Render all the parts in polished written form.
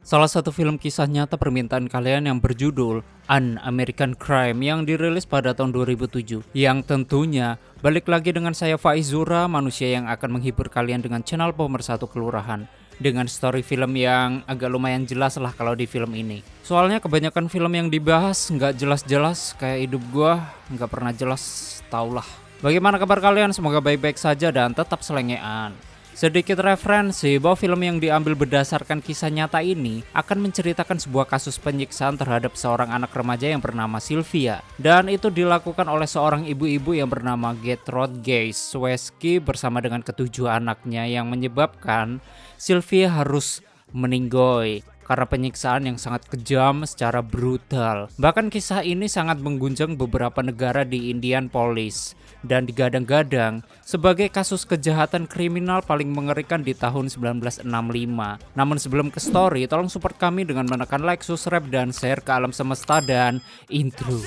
Salah satu film kisah nyata permintaan kalian yang berjudul An American Crime yang dirilis pada tahun 2007. Yang tentunya balik lagi dengan saya Faiz Zura, manusia yang akan menghibur kalian dengan channel Pemersatu Kelurahan. Dengan story film yang agak lumayan jelas lah kalau di film ini. Soalnya kebanyakan film yang dibahas nggak jelas-jelas, kayak hidup gua nggak pernah jelas, taulah. Bagaimana kabar kalian? Semoga baik-baik saja dan tetap selengean. Sedikit referensi bahwa film yang diambil berdasarkan kisah nyata ini akan menceritakan sebuah kasus penyiksaan terhadap seorang anak remaja yang bernama Sylvia. Dan itu dilakukan oleh seorang ibu-ibu yang bernama Gertrude Geisweski bersama dengan ketujuh anaknya yang menyebabkan Sylvia harus meninggoy karena penyiksaan yang sangat kejam secara brutal. Bahkan kisah ini sangat mengguncang beberapa negara di Indianapolis dan digadang-gadang sebagai kasus kejahatan kriminal paling mengerikan di tahun 1965. Namun sebelum ke story, tolong support kami dengan menekan like, subscribe, dan share ke alam semesta dan intro.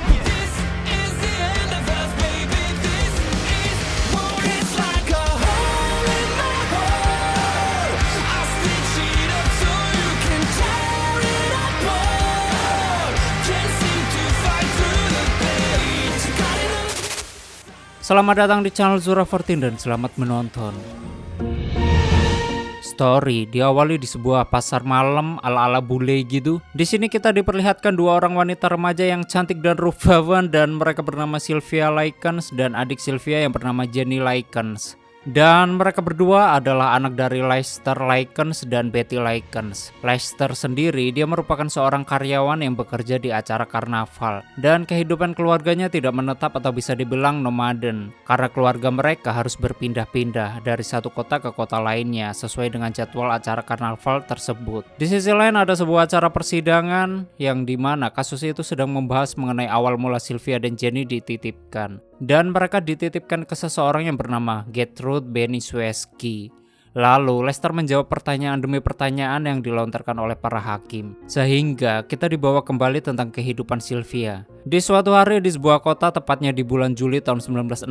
Selamat datang di channel Zura 14 dan selamat menonton. Story diawali di sebuah pasar malam ala-ala bule gitu. Di sini kita diperlihatkan dua orang wanita remaja yang cantik dan rupawan dan mereka bernama Sylvia Likens dan adik Sylvia yang bernama Jenny Likens. Dan mereka berdua adalah anak dari Lester Likens dan Betty Likens. Lester sendiri dia merupakan seorang karyawan yang bekerja di acara karnaval. Dan kehidupan keluarganya tidak menetap atau bisa dibilang nomaden. Karena keluarga mereka harus berpindah-pindah dari satu kota ke kota lainnya sesuai dengan jadwal acara karnaval tersebut. Di sisi lain ada sebuah acara persidangan yang dimana kasus itu sedang membahas mengenai awal mula Sylvia dan Jenny dititipkan. Dan mereka dititipkan ke seseorang yang bernama Gertrude Geisweski. Lalu Lester menjawab pertanyaan demi pertanyaan yang dilontarkan oleh para hakim. Sehingga kita dibawa kembali tentang kehidupan Sylvia. Di suatu hari di sebuah kota, tepatnya di bulan Juli tahun 1965,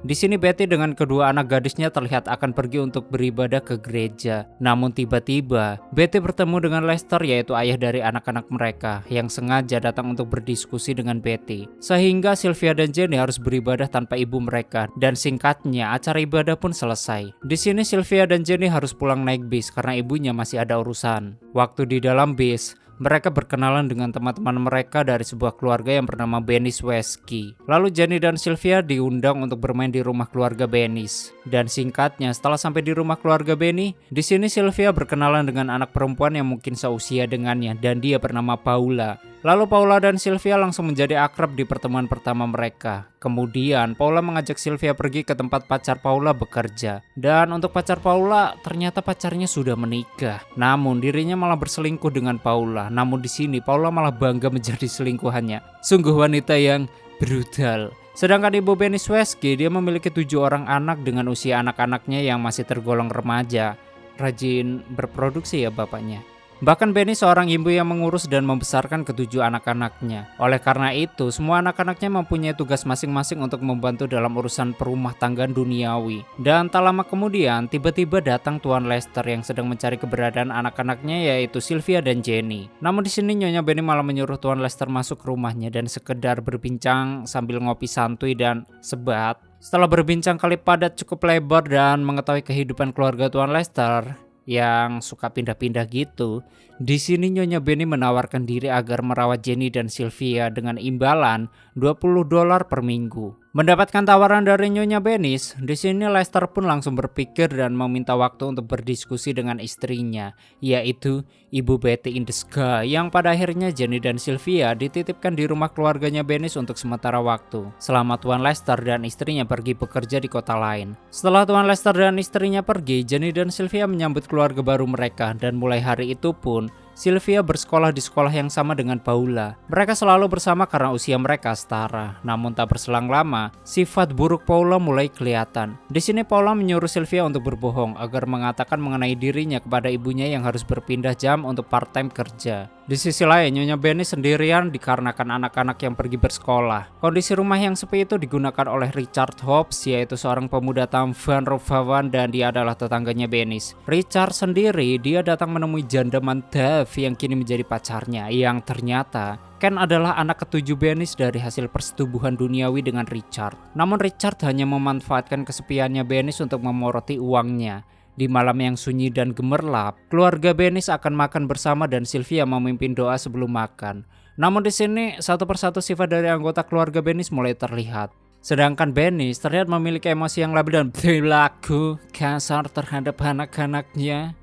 di sini Betty dengan kedua anak gadisnya terlihat akan pergi untuk beribadah ke gereja. Namun tiba-tiba Betty bertemu dengan Lester, yaitu ayah dari anak-anak mereka, yang sengaja datang untuk berdiskusi dengan Betty. Sehingga Sylvia dan Jenny harus beribadah tanpa ibu mereka, dan singkatnya acara ibadah pun selesai. Di sini Sylvia dan Jenny harus pulang naik bis karena ibunya masih ada urusan. Waktu di dalam bis, mereka berkenalan dengan teman-teman mereka dari sebuah keluarga yang bernama Benis Weski. Lalu Jenny dan Sylvia diundang untuk bermain di rumah keluarga Benis. Dan singkatnya, setelah sampai di rumah keluarga Benny, di sini Sylvia berkenalan dengan anak perempuan yang mungkin seusia dengannya dan dia bernama Paula. Lalu Paula dan Sylvia langsung menjadi akrab di pertemuan pertama mereka. Kemudian Paula mengajak Sylvia pergi ke tempat pacar Paula bekerja. Dan untuk pacar Paula, ternyata pacarnya sudah menikah. Namun dirinya malah berselingkuh dengan Paula. Namun di sini Paula malah bangga menjadi selingkuhannya. Sungguh wanita yang brutal. Sedangkan ibu Benis Weski, dia memiliki 7 orang anak dengan usia anak-anaknya yang masih tergolong remaja. Rajin berproduksi ya bapaknya. Bahkan Benny seorang ibu yang mengurus dan membesarkan ketujuh anak-anaknya. Oleh karena itu, semua anak-anaknya mempunyai tugas masing-masing untuk membantu dalam urusan perumah tanggaan duniawi. Dan tak lama kemudian, tiba-tiba datang Tuan Lester yang sedang mencari keberadaan anak-anaknya, yaitu Sylvia dan Jenny. Namun di sini Nyonya Benny malah menyuruh Tuan Lester masuk ke rumahnya dan sekedar berbincang sambil ngopi santuy dan sebat. Setelah berbincang kali padat cukup lebar dan mengetahui kehidupan keluarga Tuan Lester yang suka pindah-pindah gitu, di sini Nyonya Benny menawarkan diri agar merawat Jenny dan Sylvia dengan imbalan $20 per minggu. Mendapatkan tawaran dari Nyonya Benny, di sini Lester pun langsung berpikir dan meminta waktu untuk berdiskusi dengan istrinya, yaitu Ibu Betty in the Sky, yang pada akhirnya Jenny dan Sylvia dititipkan di rumah keluarganya Benny untuk sementara waktu, selama Tuan Lester dan istrinya pergi bekerja di kota lain. Setelah Tuan Lester dan istrinya pergi, Jenny dan Sylvia menyambut keluarga baru mereka, dan mulai hari itu pun Sylvia bersekolah di sekolah yang sama dengan Paula. Mereka selalu bersama karena usia mereka setara. Namun tak berselang lama, sifat buruk Paula mulai kelihatan. Di sini Paula menyuruh Sylvia untuk berbohong agar mengatakan mengenai dirinya kepada ibunya yang harus berpindah jam untuk part-time kerja. Di sisi lain, Nyonya Benny sendirian dikarenakan anak-anak yang pergi bersekolah. Kondisi rumah yang sepi itu digunakan oleh Richard Hobbs, yaitu seorang pemuda tampan rupawan dan dia adalah tetangganya Benny. Richard sendiri, dia datang menemui jandaman Dave yang kini menjadi pacarnya, yang ternyata Ken adalah anak ketujuh Benny dari hasil persetubuhan duniawi dengan Richard. Namun Richard hanya memanfaatkan kesepiannya Benny untuk memoroti uangnya. Di malam yang sunyi dan gemerlap, keluarga Benny akan makan bersama dan Sylvia memimpin doa sebelum makan. Namun di sini satu persatu sifat dari anggota keluarga Benny mulai terlihat. Sedangkan Benny terlihat memiliki emosi yang labil dan berlaku kasar terhadap anak-anaknya.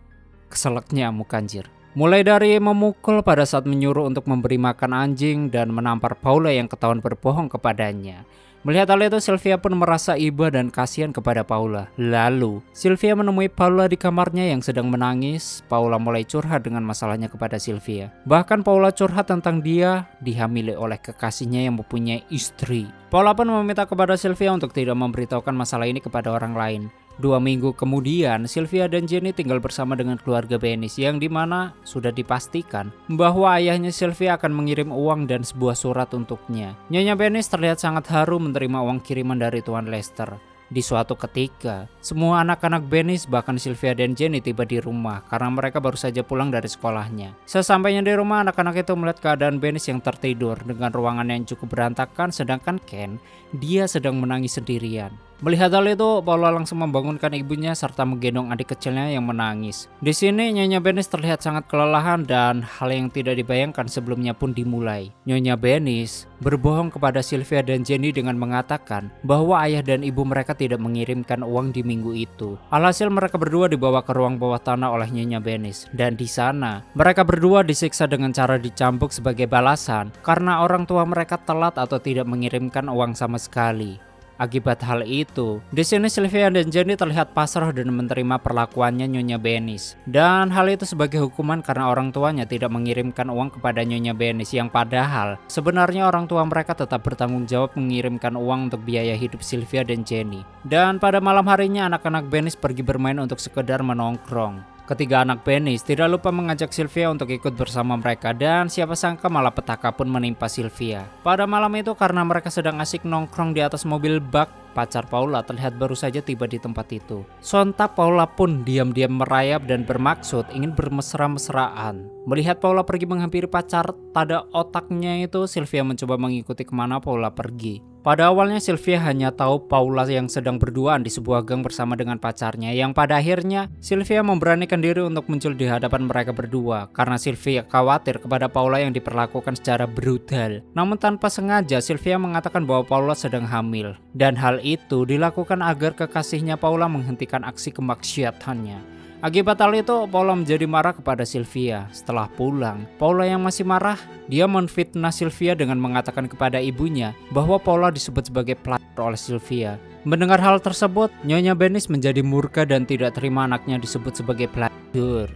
Keselaknya mukanjir. Mulai dari memukul pada saat menyuruh untuk memberi makan anjing dan menampar Paula yang ketahuan berbohong kepadanya. Melihat hal itu, Sylvia pun merasa iba dan kasihan kepada Paula. Lalu, Sylvia menemui Paula di kamarnya yang sedang menangis. Paula mulai curhat dengan masalahnya kepada Sylvia. Bahkan Paula curhat tentang dia dihamili oleh kekasihnya yang mempunyai istri. Paula pun meminta kepada Sylvia untuk tidak memberitahukan masalah ini kepada orang lain. 2 minggu kemudian, Sylvia dan Jenny tinggal bersama dengan keluarga Benny yang dimana sudah dipastikan bahwa ayahnya Sylvia akan mengirim uang dan sebuah surat untuknya. Nyonya Benny terlihat sangat haru menerima uang kiriman dari Tuan Lester. Di suatu ketika, semua anak-anak Benny bahkan Sylvia dan Jenny tiba di rumah karena mereka baru saja pulang dari sekolahnya. Sesampainya di rumah, anak-anak itu melihat keadaan Benny yang tertidur dengan ruangan yang cukup berantakan, sedangkan Ken, dia sedang menangis sendirian. Melihat hal itu, Paula langsung membangunkan ibunya serta menggendong adik kecilnya yang menangis. Di sini, Nyonya Benny terlihat sangat kelelahan dan hal yang tidak dibayangkan sebelumnya pun dimulai. Nyonya Benny berbohong kepada Sylvia dan Jenny dengan mengatakan bahwa ayah dan ibu mereka tidak mengirimkan uang di minggu itu. Alhasil mereka berdua dibawa ke ruang bawah tanah oleh Nyonya Benny dan di sana mereka berdua disiksa dengan cara dicambuk sebagai balasan karena orang tua mereka telat atau tidak mengirimkan uang sama sekali. Akibat hal itu, di sini Sylvia dan Jenny terlihat pasrah dan menerima perlakuannya Nyonya Benny. Dan hal itu sebagai hukuman karena orang tuanya tidak mengirimkan uang kepada Nyonya Benny yang padahal sebenarnya orang tua mereka tetap bertanggung jawab mengirimkan uang untuk biaya hidup Sylvia dan Jenny. Dan pada malam harinya anak-anak Benny pergi bermain untuk sekedar menongkrong. Ketiga anak Benny tidak lupa mengajak Sylvia untuk ikut bersama mereka dan siapa sangka malah petaka pun menimpa Sylvia. Pada malam itu karena mereka sedang asik nongkrong di atas mobil bak, pacar Paula terlihat baru saja tiba di tempat itu. Sontak Paula pun diam-diam merayap dan bermaksud ingin bermesra-mesraan. Melihat Paula pergi menghampiri pacar, tada otaknya itu Sylvia mencoba mengikuti kemana Paula pergi. Pada awalnya Sylvia hanya tahu Paula yang sedang berduaan di sebuah gang bersama dengan pacarnya yang pada akhirnya Sylvia memberanikan diri untuk muncul di hadapan mereka berdua karena Sylvia khawatir kepada Paula yang diperlakukan secara brutal. Namun tanpa sengaja Sylvia mengatakan bahwa Paula sedang hamil dan hal itu dilakukan agar kekasihnya Paula menghentikan aksi kemaksiatannya. Akibat hal itu, Paula menjadi marah kepada Sylvia. Setelah pulang, Paula yang masih marah, dia menfitnah Sylvia dengan mengatakan kepada ibunya bahwa Paula disebut sebagai pelacur oleh Sylvia. Mendengar hal tersebut, Nyonya Benny menjadi murka dan tidak terima anaknya disebut sebagai pelacur.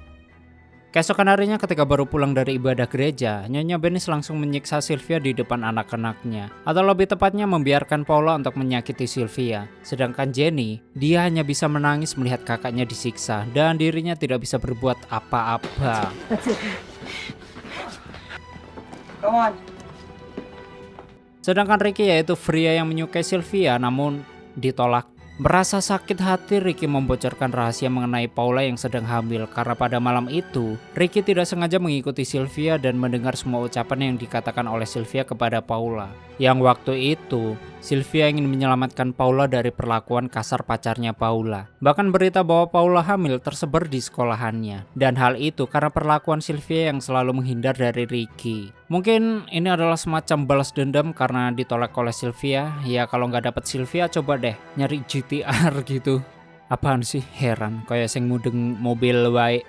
Keesokan harinya ketika baru pulang dari ibadah gereja, Nyonya Benny langsung menyiksa Sylvia di depan anak-anaknya. Atau lebih tepatnya membiarkan Paula untuk menyakiti Sylvia. Sedangkan Jenny, dia hanya bisa menangis melihat kakaknya disiksa dan dirinya tidak bisa berbuat apa-apa. Sedangkan Ricky yaitu pria yang menyukai Sylvia namun ditolak. Merasa sakit hati, Ricky membocorkan rahasia mengenai Paula yang sedang hamil karena pada malam itu, Ricky tidak sengaja mengikuti Sylvia dan mendengar semua ucapan yang dikatakan oleh Sylvia kepada Paula. Yang waktu itu, Sylvia ingin menyelamatkan Paula dari perlakuan kasar pacarnya Paula. Bahkan berita bahwa Paula hamil tersebar di sekolahannya. Dan hal itu karena perlakuan Sylvia yang selalu menghindar dari Ricky. Mungkin ini adalah semacam balas dendam karena ditolak oleh Sylvia. Ya kalau nggak dapet Sylvia coba deh nyari GTR gitu. Apaan sih, heran kayak sing mudeng mobil wae.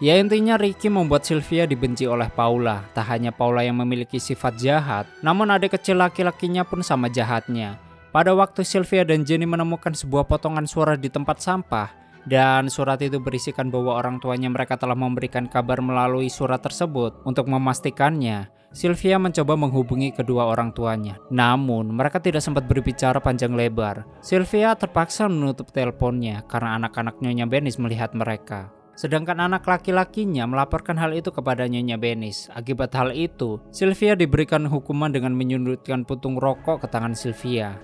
Ya intinya Ricky membuat Sylvia dibenci oleh Paula. Tak hanya Paula yang memiliki sifat jahat, namun adik kecil laki-lakinya pun sama jahatnya. Pada waktu Sylvia dan Jenny menemukan sebuah potongan surat di tempat sampah, dan surat itu berisikan bahwa orang tuanya mereka telah memberikan kabar melalui surat tersebut. Untuk memastikannya, Sylvia mencoba menghubungi kedua orang tuanya. Namun, mereka tidak sempat berbicara panjang lebar. Sylvia terpaksa menutup teleponnya karena anak-anak Nyonya Benny melihat mereka. Sedangkan anak laki-lakinya melaporkan hal itu kepada Nyonya Benis. Akibat hal itu, Sylvia diberikan hukuman dengan menyundutkan puntung rokok ke tangan Sylvia.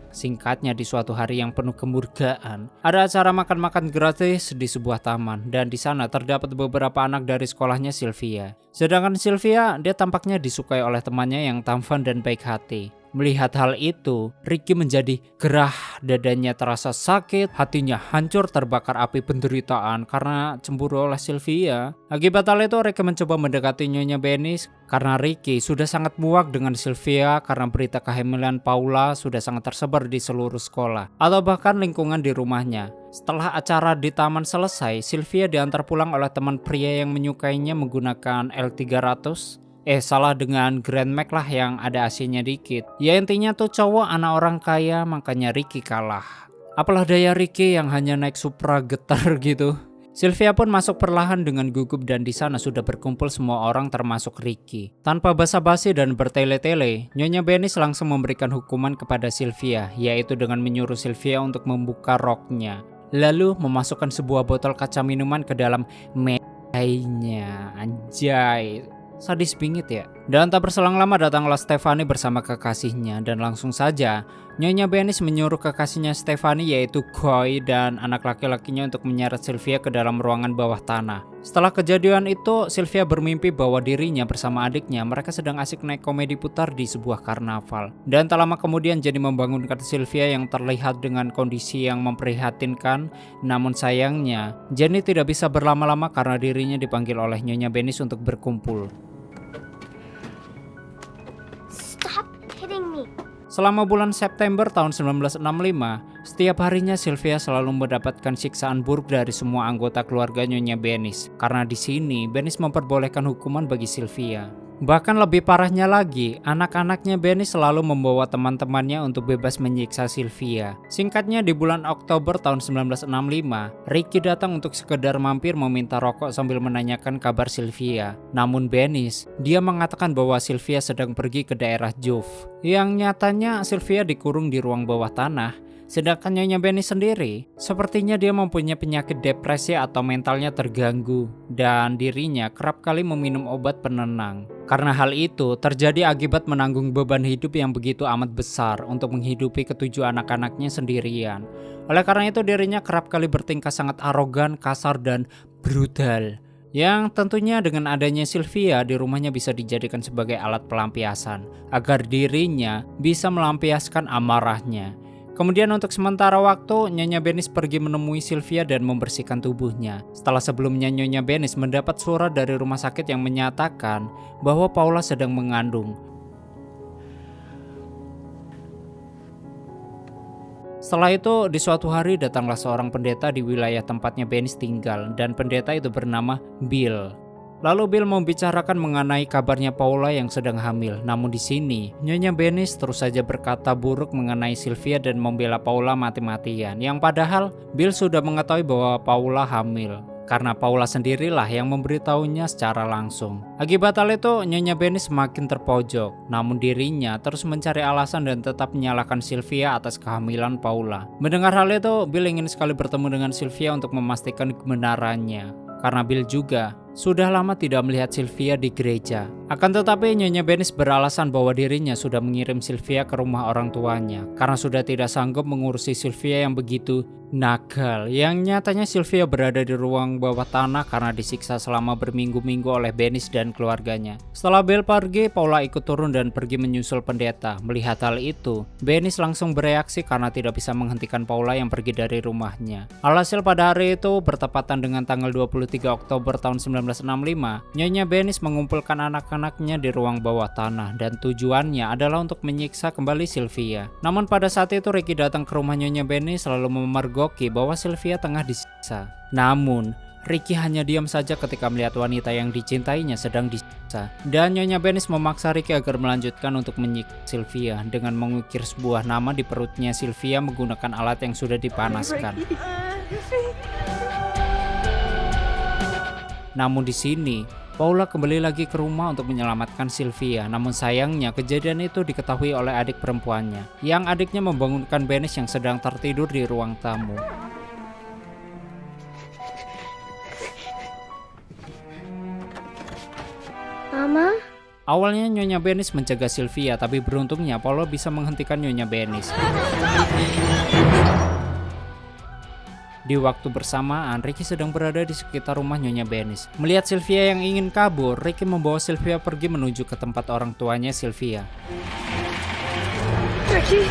Singkatnya, di suatu hari yang penuh kemurkaan, ada acara makan-makan gratis di sebuah taman, dan di sana terdapat beberapa anak dari sekolahnya Sylvia. Sedangkan Sylvia, dia tampaknya disukai oleh temannya yang tampan dan baik hati. Melihat hal itu, Ricky menjadi gerah, dadanya terasa sakit, hatinya hancur terbakar api penderitaan karena cemburu oleh Sylvia. Akibat hal itu, Ricky mencoba mendekati Nyonya Benis karena Ricky sudah sangat muak dengan Sylvia karena berita kehamilan Paula sudah sangat tersebar di seluruh sekolah atau bahkan lingkungan di rumahnya. Setelah acara di taman selesai, Sylvia diantar pulang oleh teman pria yang menyukainya menggunakan L300. Salah dengan Grand Max lah yang ada AC-nya dikit. Ya intinya tuh cowok anak orang kaya, makanya Ricky kalah. Apalah daya Ricky yang hanya naik Supra getar gitu. Sylvia pun masuk perlahan dengan gugup dan di sana sudah berkumpul semua orang termasuk Ricky. Tanpa basa-basi dan bertele-tele, Nyonya Benis langsung memberikan hukuman kepada Sylvia, yaitu dengan menyuruh Sylvia untuk membuka roknya. Lalu memasukkan sebuah botol kaca minuman ke dalam mejanya. Anjay. Sadis bingit ya. Dan tak berselang lama datanglah Stefani bersama kekasihnya dan langsung saja Nyonya Benis menyuruh kekasihnya Stefani yaitu Koi dan anak laki-lakinya untuk menyeret Sylvia ke dalam ruangan bawah tanah. Setelah kejadian itu, Sylvia bermimpi bahwa dirinya bersama adiknya mereka sedang asik naik komedi putar di sebuah karnaval. Dan tak lama kemudian Jenny membangunkan Sylvia yang terlihat dengan kondisi yang memprihatinkan. Namun sayangnya Jenny tidak bisa berlama-lama karena dirinya dipanggil oleh Nyonya Benis untuk berkumpul. Selama bulan September tahun 1965, setiap harinya Sylvia selalu mendapatkan siksaan buruk dari semua anggota keluarga Nyonya Benis. Karena di sini Benis memperbolehkan hukuman bagi Sylvia. Bahkan lebih parahnya lagi, anak-anaknya Benis selalu membawa teman-temannya untuk bebas menyiksa Sylvia. Singkatnya, di bulan Oktober tahun 1965, Ricky datang untuk sekedar mampir meminta rokok sambil menanyakan kabar Sylvia. Namun Benis, dia mengatakan bahwa Sylvia sedang pergi ke daerah Jove. Yang nyatanya Sylvia dikurung di ruang bawah tanah. Sedangkan Nyonya Benis sendiri, sepertinya dia mempunyai penyakit depresi atau mentalnya terganggu dan dirinya kerap kali meminum obat penenang. Karena hal itu terjadi akibat menanggung beban hidup yang begitu amat besar untuk menghidupi ketujuh anak-anaknya sendirian. Oleh karena itu dirinya kerap kali bertingkah sangat arogan, kasar, dan brutal. Yang tentunya dengan adanya Sylvia di rumahnya bisa dijadikan sebagai alat pelampiasan agar dirinya bisa melampiaskan amarahnya. Kemudian untuk sementara waktu, Nyonya Benis pergi menemui Sylvia dan membersihkan tubuhnya. Setelah sebelumnya Nyonya Benis mendapat surat dari rumah sakit yang menyatakan bahwa Paula sedang mengandung. Setelah itu, di suatu hari datanglah seorang pendeta di wilayah tempatnya Benis tinggal dan pendeta itu bernama Bill. Lalu Bill membicarakan mengenai kabarnya Paula yang sedang hamil. Namun di sini, Nyonya Benis terus saja berkata buruk mengenai Sylvia dan membela Paula mati-matian. Yang padahal Bill sudah mengetahui bahwa Paula hamil. Karena Paula sendirilah yang memberitahunya secara langsung. Akibat hal itu, Nyonya Benis semakin terpojok. Namun dirinya terus mencari alasan dan tetap menyalahkan Sylvia atas kehamilan Paula. Mendengar hal itu, Bill ingin sekali bertemu dengan Sylvia untuk memastikan kebenarannya. Karena Bill juga sudah lama tidak melihat Sylvia di gereja. Akan tetapi Nyonya Benis beralasan bahwa dirinya sudah mengirim Sylvia ke rumah orang tuanya karena sudah tidak sanggup mengurusi Sylvia yang begitu nakal. Yang nyatanya Sylvia berada di ruang bawah tanah karena disiksa selama berminggu-minggu oleh Benis dan keluarganya. Setelah Bill pergi, Paula ikut turun dan pergi menyusul pendeta. Melihat hal itu, Benis langsung bereaksi karena tidak bisa menghentikan Paula yang pergi dari rumahnya. Alhasil pada hari itu bertepatan dengan tanggal 23 Oktober tahun 1965, Nyonya Benis mengumpulkan anak-anaknya di ruang bawah tanah dan tujuannya adalah untuk menyiksa kembali Sylvia. Namun pada saat itu Ricky datang ke rumah Nyonya Benis selalu memergoki bahwa Sylvia tengah disiksa. Namun Ricky hanya diam saja ketika melihat wanita yang dicintainya sedang disiksa. Dan Nyonya Benis memaksa Ricky agar melanjutkan untuk menyiksa Sylvia dengan mengukir sebuah nama di perutnya Sylvia menggunakan alat yang sudah dipanaskan. Namun di sini, Paula kembali lagi ke rumah untuk menyelamatkan Sylvia. Namun sayangnya kejadian itu diketahui oleh adik perempuannya, yang adiknya membangunkan Benis yang sedang tertidur di ruang tamu. Mama? Awalnya Nyonya Benis mencegah Sylvia, tapi beruntungnya Paula bisa menghentikan Nyonya Benis. Di waktu bersamaan, Ricky sedang berada di sekitar rumah Nyonya Benis. Melihat Sylvia yang ingin kabur, Ricky membawa Sylvia pergi menuju ke tempat orang tuanya Sylvia. Ricky?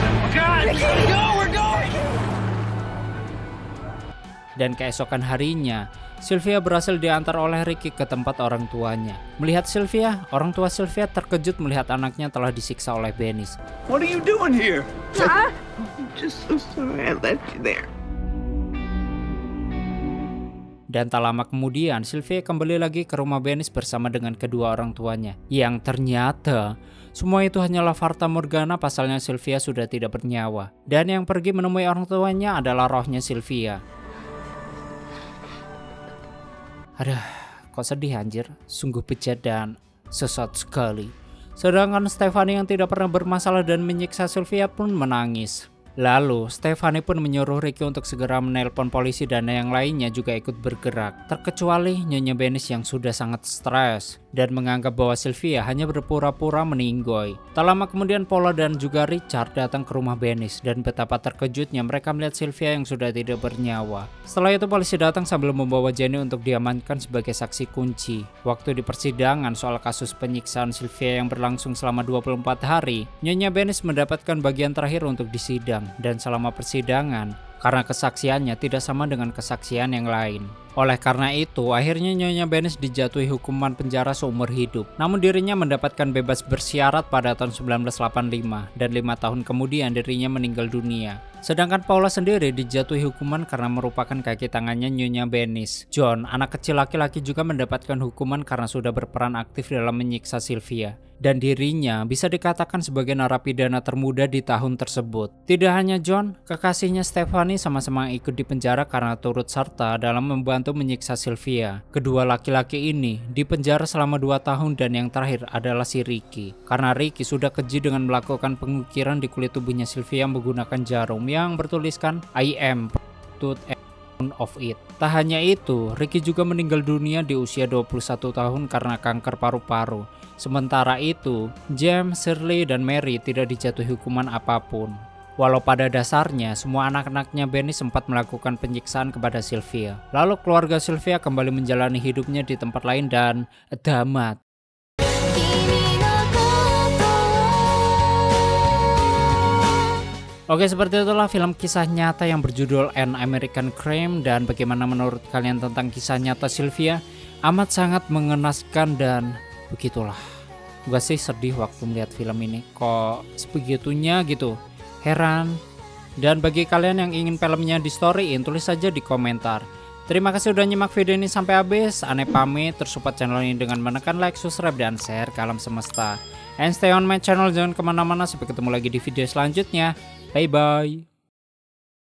Dan keesokan harinya, Sylvia berhasil diantar oleh Ricky ke tempat orang tuanya. Melihat Sylvia, orang tua Sylvia terkejut melihat anaknya telah disiksa oleh Benis. What are you doing here? Pa? I'm just so sorry I left you there. Dan tak lama kemudian, Sylvia kembali lagi ke rumah Benis bersama dengan kedua orang tuanya. Yang ternyata, semua itu hanyalah fata morgana, pasalnya Sylvia sudah tidak bernyawa. Dan yang pergi menemui orang tuanya adalah rohnya Sylvia. Aduh, kok sedih anjir, sungguh bejat dan sesat sekali. Sedangkan Stephanie yang tidak pernah bermasalah dan menyiksa Sylvia pun menangis. Lalu, Stephanie pun menyuruh Ricky untuk segera menelpon polisi dan yang lainnya juga ikut bergerak. Terkecuali Nyonya Benis yang sudah sangat stres dan menganggap bahwa Sylvia hanya berpura-pura meninggoy. Tak lama kemudian Paula dan juga Richard datang ke rumah Benis dan betapa terkejutnya mereka melihat Sylvia yang sudah tidak bernyawa. Setelah itu polisi datang sambil membawa Jenny untuk diamankan sebagai saksi kunci. Waktu di persidangan soal kasus penyiksaan Sylvia yang berlangsung selama 24 hari, Nyonya Benis mendapatkan bagian terakhir untuk disidang. Dan selama persidangan, karena kesaksiannya tidak sama dengan kesaksian yang lain. Oleh karena itu, akhirnya Nyonya Benis dijatuhi hukuman penjara seumur hidup. Namun dirinya mendapatkan bebas bersyarat pada tahun 1985 dan 5 tahun kemudian dirinya meninggal dunia. Sedangkan Paula sendiri dijatuhi hukuman karena merupakan kaki tangannya Nyonya Benis. John, anak kecil laki-laki juga mendapatkan hukuman karena sudah berperan aktif dalam menyiksa Sylvia. Dan dirinya bisa dikatakan sebagai narapidana termuda di tahun tersebut. Tidak hanya John, kekasihnya Stephanie sama-sama ikut dipenjara karena turut serta dalam membantu menyiksa Sylvia. Kedua laki-laki ini dipenjara selama 2 tahun dan yang terakhir adalah si Ricky. Karena Ricky sudah keji dengan melakukan pengukiran di kulit tubuhnya Sylvia menggunakan jarum yang bertuliskan I am proud of it. Tak hanya itu, Ricky juga meninggal dunia di usia 21 tahun karena kanker paru-paru. Sementara itu, James, Shirley, dan Mary tidak dijatuhi hukuman apapun. Walau pada dasarnya, semua anak-anaknya Benis sempat melakukan penyiksaan kepada Sylvia. Lalu keluarga Sylvia kembali menjalani hidupnya di tempat lain dan tamat. Oke, seperti itulah film kisah nyata yang berjudul An American Crime. Dan bagaimana menurut kalian tentang kisah nyata Sylvia? Amat sangat mengenaskan dan begitulah. Gue sih sedih waktu melihat film ini. Kok sebegitunya gitu. Heran. Dan bagi kalian yang ingin filmnya di storyin, tulis saja di komentar. Terima kasih udah nyimak video ini sampai habis. Ane pamit, terus support channel ini dengan menekan like, subscribe, dan share ke alam semesta. And stay on my channel, jangan kemana-mana. Sampai ketemu lagi di video selanjutnya. Bye bye.